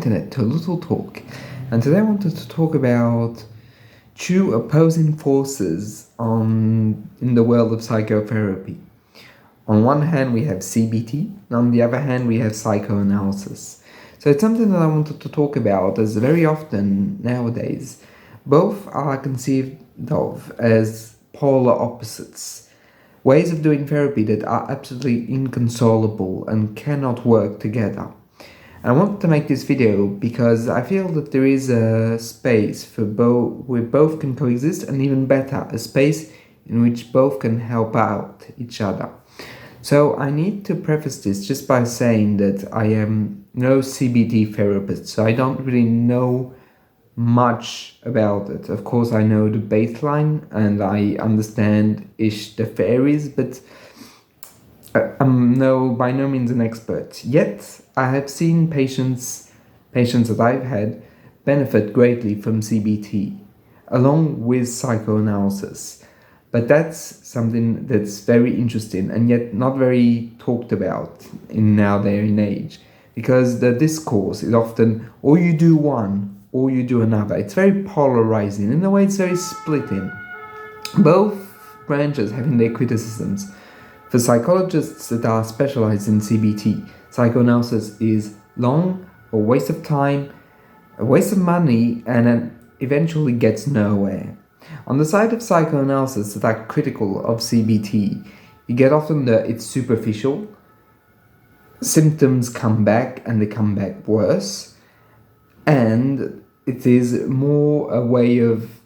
internet to a little talk. And today I wanted to talk about two opposing forces in the world of psychotherapy. On one hand, we have CBT, and on the other hand, we have psychoanalysis. So it's something that I wanted to talk about, as very often nowadays, both are conceived of as polar opposites, ways of doing therapy that are absolutely inconsolable and cannot work together. I want to make this video because I feel that there is a space for both where both can coexist, and even better, a space in which both can help out each other. So I need to preface this just by saying that I am no CBT therapist, so I don't really know much about it. Of course, I know the baseline and I understand-ish the theories, but I'm by no means an expert. Yet, I have seen patients that I've had benefit greatly from CBT, along with psychoanalysis. But that's something that's very interesting and yet not very talked about in our day and age, because the discourse is often, or you do one, or you do another. It's very polarizing. In a way, it's very splitting. Both branches having their criticisms. For psychologists that are specialized in CBT, psychoanalysis is long, a waste of time, a waste of money, and eventually gets nowhere. On the side of psychoanalysis that are critical of CBT, you get often that it's superficial, symptoms come back and they come back worse, and it is more a way of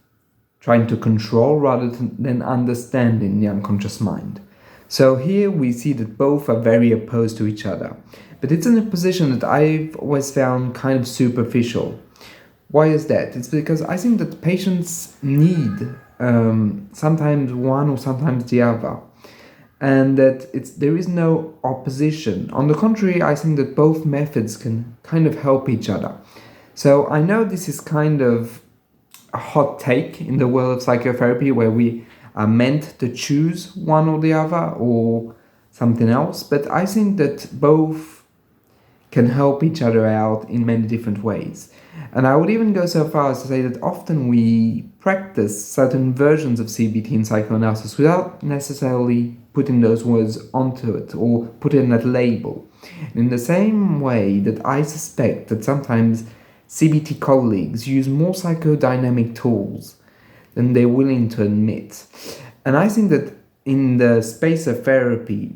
trying to control rather than understanding the unconscious mind. So here we see that both are very opposed to each other. But it's in a position that I've always found kind of superficial. Why is that? It's because I think that patients need sometimes one or sometimes the other. And that there is no opposition. On the contrary, I think that both methods can kind of help each other. So I know this is kind of a hot take in the world of psychotherapy, where we are meant to choose one or the other or something else, but I think that both can help each other out in many different ways. And I would even go so far as to say that often we practice certain versions of CBT in psychoanalysis without necessarily putting those words onto it or putting that label. In the same way that I suspect that sometimes CBT colleagues use more psychodynamic tools than they're willing to admit. And I think that in the space of therapy,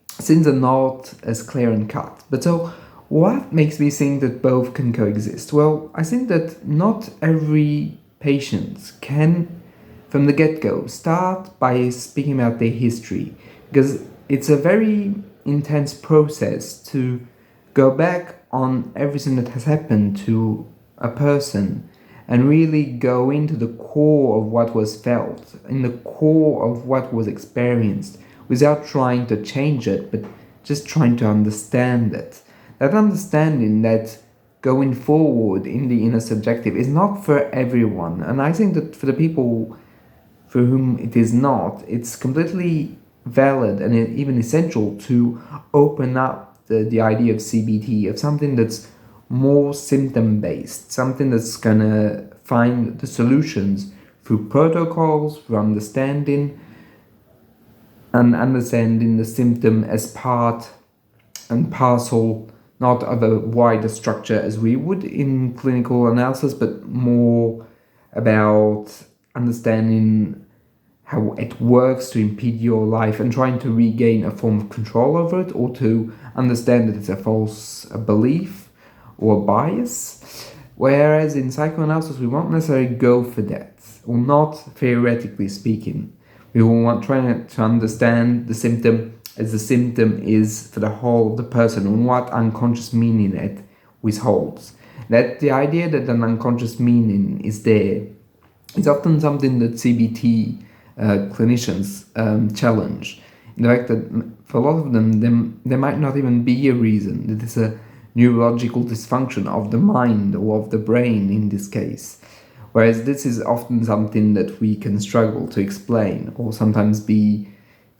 things are not as clear and cut. But so, what makes me think that both can coexist? Well, I think that not every patient can, from the get-go, start by speaking about their history, because it's a very intense process to go back on everything that has happened to a person and really go into the core of what was felt, in the core of what was experienced, without trying to change it, but just trying to understand it. That understanding that going forward in the inner subjective is not for everyone. And I think that for the people for whom it is not, it's completely valid and even essential to open up the idea of CBT, of something that's more symptom-based, something that's gonna find the solutions through protocols, through understanding, and understanding the symptom as part and parcel, not of a wider structure as we would in clinical analysis, but more about understanding how it works to impede your life and trying to regain a form of control over it, or to understand that it's a false belief or bias. Whereas in psychoanalysis, we won't necessarily go for that, or not theoretically speaking. We will want trying to understand the symptom as the symptom is for the whole of the person, and what unconscious meaning it withholds. That the idea that an unconscious meaning is there is often something that CBT clinicians challenge. In fact, that for a lot of them, there might not even be a reason. That it's a neurological dysfunction of the mind or of the brain in this case. Whereas this is often something that we can struggle to explain, or sometimes be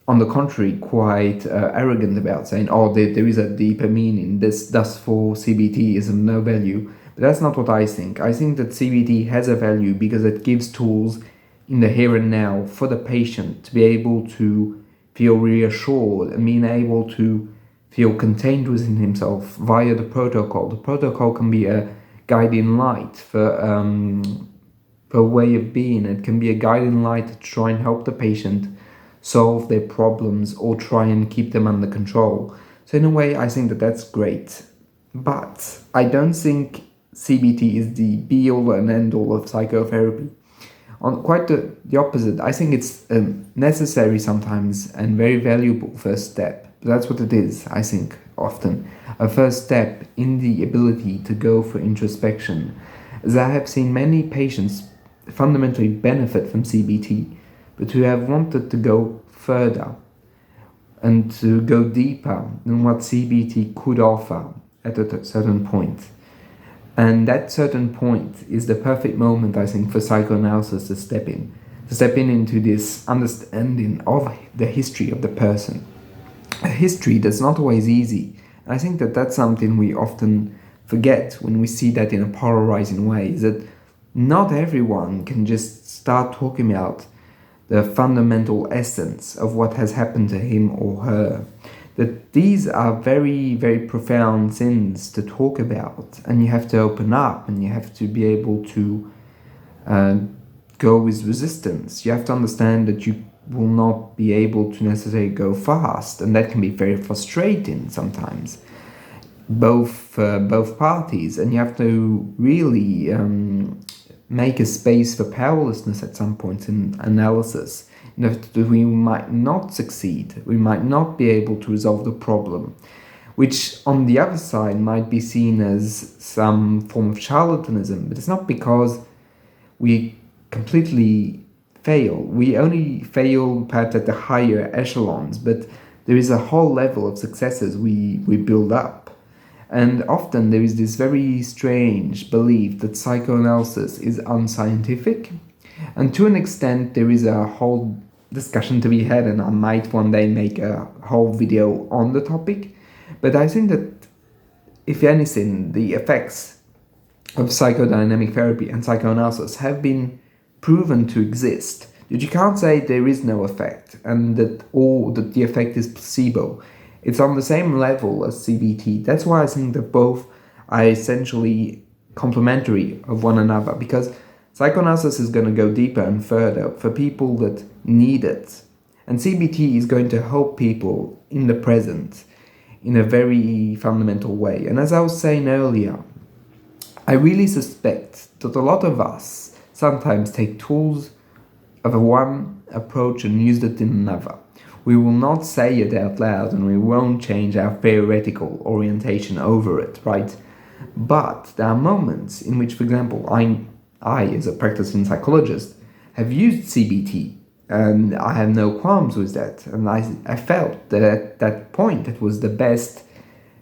on the contrary, quite arrogant about saying, oh, there is a deeper meaning, thus for CBT is of no value. But that's not what I think. I think that CBT has a value because it gives tools in the here and now for the patient to be able to feel reassured and being able to feel contained within himself via the protocol. The protocol can be a guiding light for a way of being. It can be a guiding light to try and help the patient solve their problems or try and keep them under control. So in a way, I think that that's great. But I don't think CBT is the be-all and end-all of psychotherapy. On quite the opposite, I think it's necessary sometimes and very valuable first step. That's what it is, I think, often. A first step in the ability to go for introspection. As I have seen many patients fundamentally benefit from CBT, but who have wanted to go further and to go deeper than what CBT could offer at a certain point. And that certain point is the perfect moment, I think, for psychoanalysis to step in into this understanding of the history of the person. A history that's not always easy. I think that that's something we often forget when we see that in a polarizing way, is that not everyone can just start talking about the fundamental essence of what has happened to him or her. That these are very, very profound sins to talk about, and you have to open up and you have to be able to go with resistance. You have to understand that you will not be able to necessarily go fast, and that can be very frustrating sometimes, both parties, and you have to really make a space for powerlessness at some point in analysis. That we might not succeed, we might not be able to resolve the problem, which on the other side might be seen as some form of charlatanism, but it's not because we completely fail. We only fail perhaps at the higher echelons, but there is a whole level of successes we build up. And often there is this very strange belief that psychoanalysis is unscientific. And to an extent, there is a whole discussion to be had, and I might one day make a whole video on the topic. But I think that, if anything, the effects of psychodynamic therapy and psychoanalysis have been proven to exist. That you can't say there is no effect and that the effect is placebo. It's on the same level as CBT. That's why I think that both are essentially complementary of one another, because psychoanalysis is going to go deeper and further for people that need it. And CBT is going to help people in the present in a very fundamental way. And as I was saying earlier, I really suspect that a lot of us sometimes take tools of one approach and use it in another. We will not say it out loud and we won't change our theoretical orientation over it, right? But there are moments in which, for example, I, as a practicing psychologist, have used CBT, and I have no qualms with that. And I felt that at that point it was the best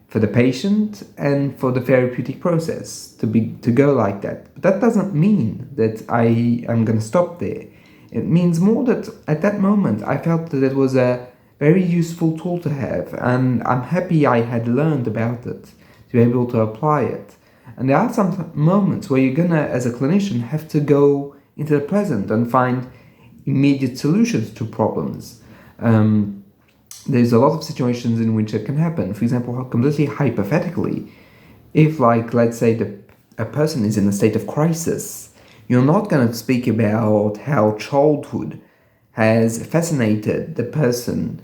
for the patient and for the therapeutic process to go like that. But that doesn't mean that I am going to stop there. It means more that at that moment I felt that it was a very useful tool to have, and I'm happy I had learned about it to be able to apply it. And there are some moments where you're gonna, as a clinician, have to go into the present and find immediate solutions to problems. There's a lot of situations in which it can happen. For example, completely hypothetically, if, like, let's say a person is in a state of crisis, you're not going to speak about how childhood has fascinated the person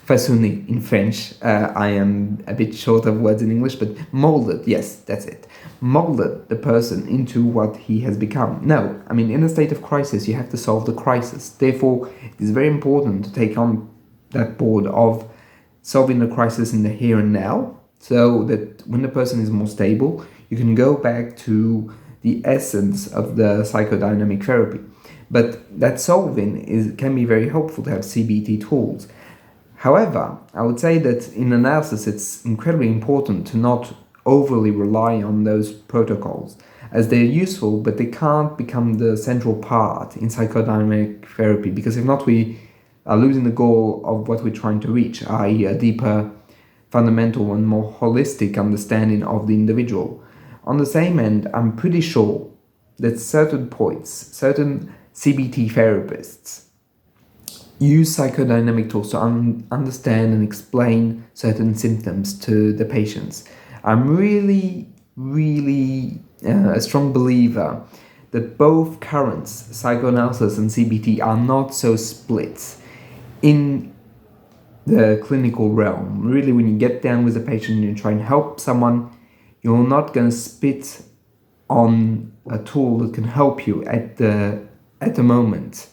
façonné in French. I am a bit short of words in English, but molded, yes, that's it. Molded the person into what he has become. No, I mean, in a state of crisis, you have to solve the crisis. Therefore, it is very important to take on that board of solving the crisis in the here and now, so that when the person is more stable, you can go back to the essence of the psychodynamic therapy. But that solving can be very helpful to have CBT tools. However, I would say that in analysis it's incredibly important to not overly rely on those protocols. as they're useful, but they can't become the central part in psychodynamic therapy, because if not, we are losing the goal of what we're trying to reach, i.e. a deeper, fundamental and more holistic understanding of the individual. On the same end, I'm pretty sure that certain CBT therapists use psychodynamic tools to understand and explain certain symptoms to the patients. I'm really a strong believer that both currents, psychoanalysis and CBT, are not so split in the clinical realm. Really, when you get down with a patient and you try and help someone, you're not going to spit on a tool that can help you at the moment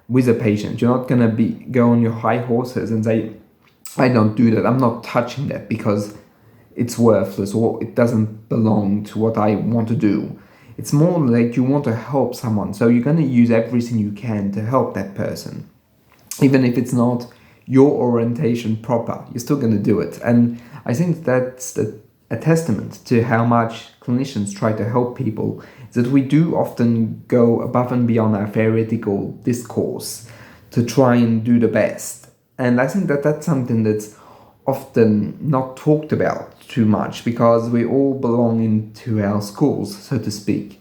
with a patient. You're not going to go on your high horses and say, I don't do that, I'm not touching that because it's worthless or it doesn't belong to what I want to do. It's more like you want to help someone, so you're going to use everything you can to help that person. Even if it's not your orientation proper, you're still going to do it. And I think that's a testament to how much clinicians try to help people, is that we do often go above and beyond our theoretical discourse to try and do the best. And I think that that's something that's often not talked about too much, because we all belong into our schools, so to speak,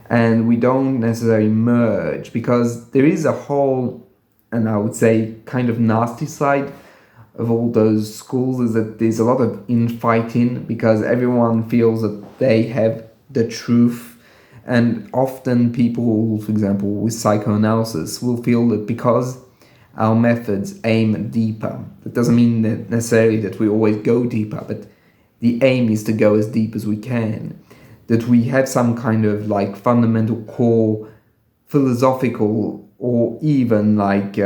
and we don't necessarily merge, because there is a whole, and I would say kind of nasty side of all those schools, is that there's a lot of infighting because everyone feels that they have the truth. And often people, for example, with psychoanalysis, will feel that because our methods aim deeper, that doesn't mean that necessarily that we always go deeper, but the aim is to go as deep as we can, that we have some kind of like fundamental core philosophical or even like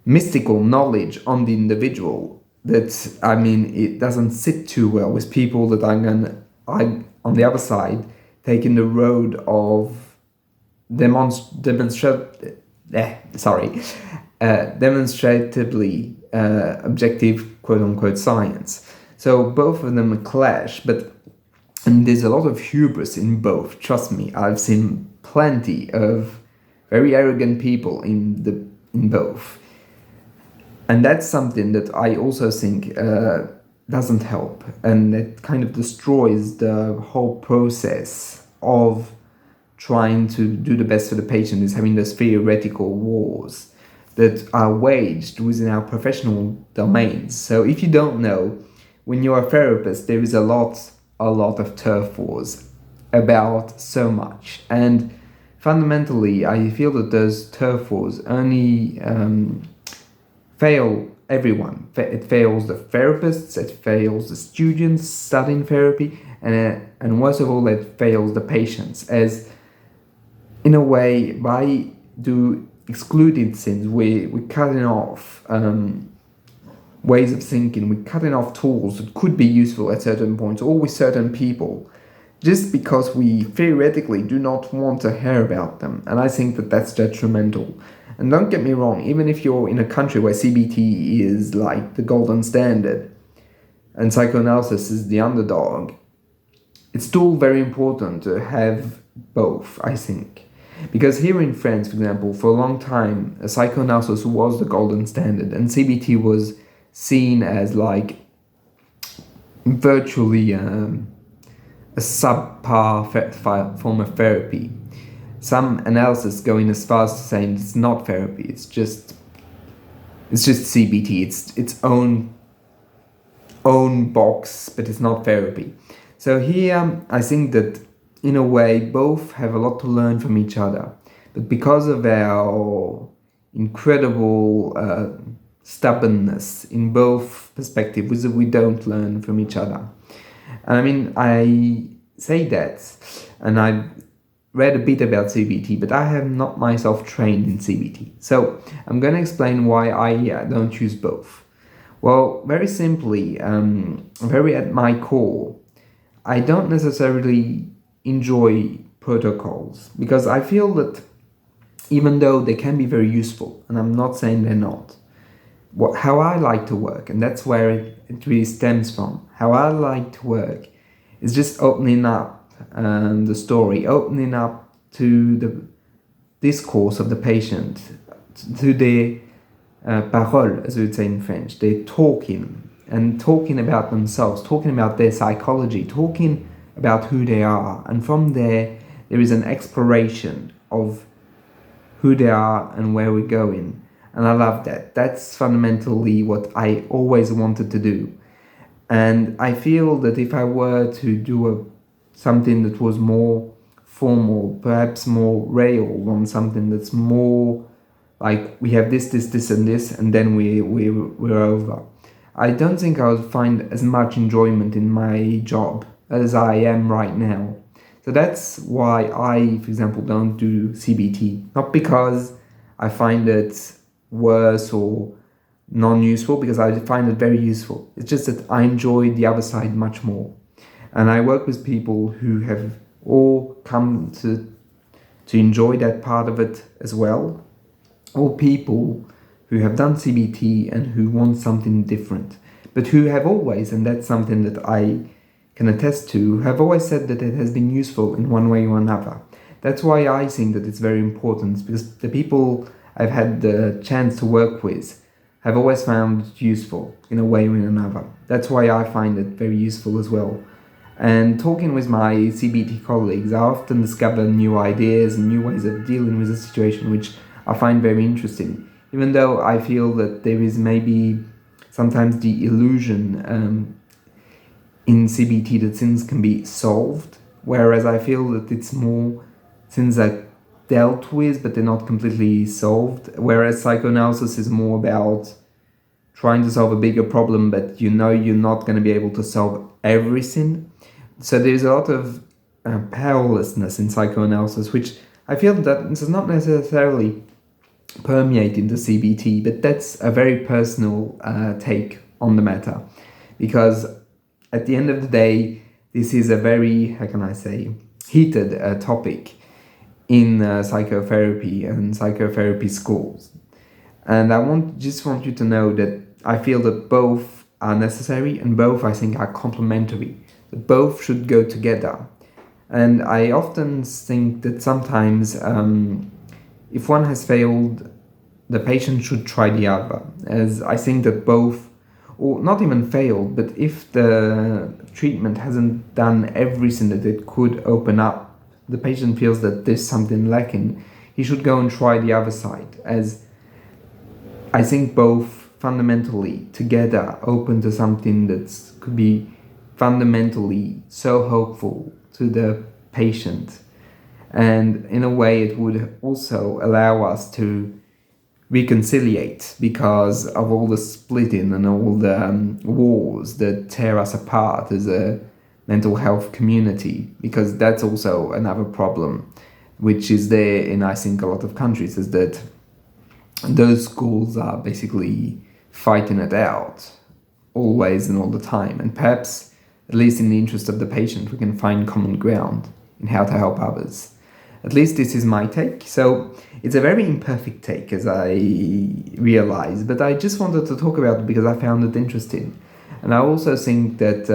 mystical knowledge on the individual, that, I mean, it doesn't sit too well with people that I'm on the other side taking the road of demonstratively objective quote-unquote science. So both of them clash, and there's a lot of hubris in both. Trust me, I've seen plenty of very arrogant people in both. And that's something that I also think doesn't help, and it kind of destroys the whole process of trying to do the best for the patient, is having those theoretical wars that are waged within our professional domains. So if you don't know, when you're a therapist, there is a lot of turf wars about so much. And fundamentally, I feel that those turf wars only fail everyone. It fails the therapists, it fails the students studying therapy, and worst of all, it fails the patients, as in a way, by excluding things, we're cutting off ways of thinking, we're cutting off tools that could be useful at certain points or with certain people, just because we theoretically do not want to hear about them. And I think that that's detrimental. And don't get me wrong, even if you're in a country where CBT is like the golden standard and psychoanalysis is the underdog, it's still very important to have both, I think. Because here in France, for example, for a long time, psychoanalysis was the golden standard, and CBT was seen as like virtually a subpar form of therapy. Some analysis going as far as saying it's not therapy, it's just CBT, it's its own box, but it's not therapy. So here, I think that in a way, both have a lot to learn from each other. But because of our incredible stubbornness in both perspectives, we don't learn from each other. And I mean, I say that, and I've read a bit about CBT, but I have not myself trained in CBT. So I'm going to explain why I don't use both. Well, very simply, very at my core, I don't necessarily enjoy protocols, because I feel that even though they can be very useful, and I'm not saying they're not, how I like to work, and that's where it really stems from, how I like to work is just opening up the story, opening up to the discourse of the patient, to the parole, as we would say in French. They're talking about themselves, talking about their psychology, talking about who they are. And from there is an exploration of who they are and where we're going. And I love that. That's fundamentally what I always wanted to do. And I feel that if I were to do something that was more formal, perhaps more real, on something that's more like we have this, and this, and then we're over, I don't think I would find as much enjoyment in my job as I am right now. So that's why I, for example, don't do CBT. Not because I find it worse or non-useful, because I find it very useful. It's just that I enjoy the other side much more. And I work with people who have all come to enjoy that part of it as well. Or people who have done CBT and who want something different, but who have always, and that's something that I can attest to, have always said that it has been useful in one way or another. That's why I think that it's very important, because the people I've had the chance to work with have always found it useful in a way or in another. That's why I find it very useful as well. And talking with my CBT colleagues, I often discover new ideas and new ways of dealing with a situation, which I find very interesting. Even though I feel that there is maybe sometimes the illusion in CBT that things can be solved, whereas I feel that it's more things that dealt with, but they're not completely solved. Whereas psychoanalysis is more about trying to solve a bigger problem, but you know you're not going to be able to solve everything. So there's a lot of powerlessness in psychoanalysis, which I feel that does not necessarily permeate into CBT, but that's a very personal take on the matter. Because at the end of the day, this is a very, how can I say, heated topic in psychotherapy and psychotherapy schools. And I just want you to know that I feel that both are necessary and both, I think, are complementary. That both should go together. And I often think that sometimes if one has failed, the patient should try the other. As I think that both, or not even failed, but if the treatment hasn't done everything that it could open up, the patient feels that there's something lacking, he should go and try the other side. As I think both fundamentally together open to something that could be fundamentally so hopeful to the patient. And in a way it would also allow us to reconciliate, because of all the splitting and all the wars that tear us apart as a mental health community, because that's also another problem which is there in, I think, a lot of countries, is that those schools are basically fighting it out always and all the time. And perhaps, at least in the interest of the patient, we can find common ground in how to help others. At least this is my take. So it's a very imperfect take, as I realize, but I just wanted to talk about it because I found it interesting. And I also think that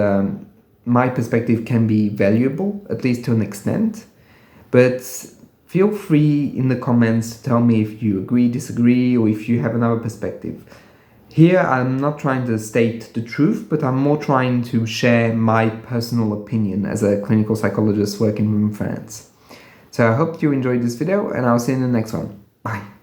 my perspective can be valuable, at least to an extent. But feel free in the comments to tell me if you agree, disagree, or if you have another perspective. Here I'm not trying to state the truth, but I'm more trying to share my personal opinion as a clinical psychologist working in France. So I hope you enjoyed this video, and I'll see you in the next one. Bye.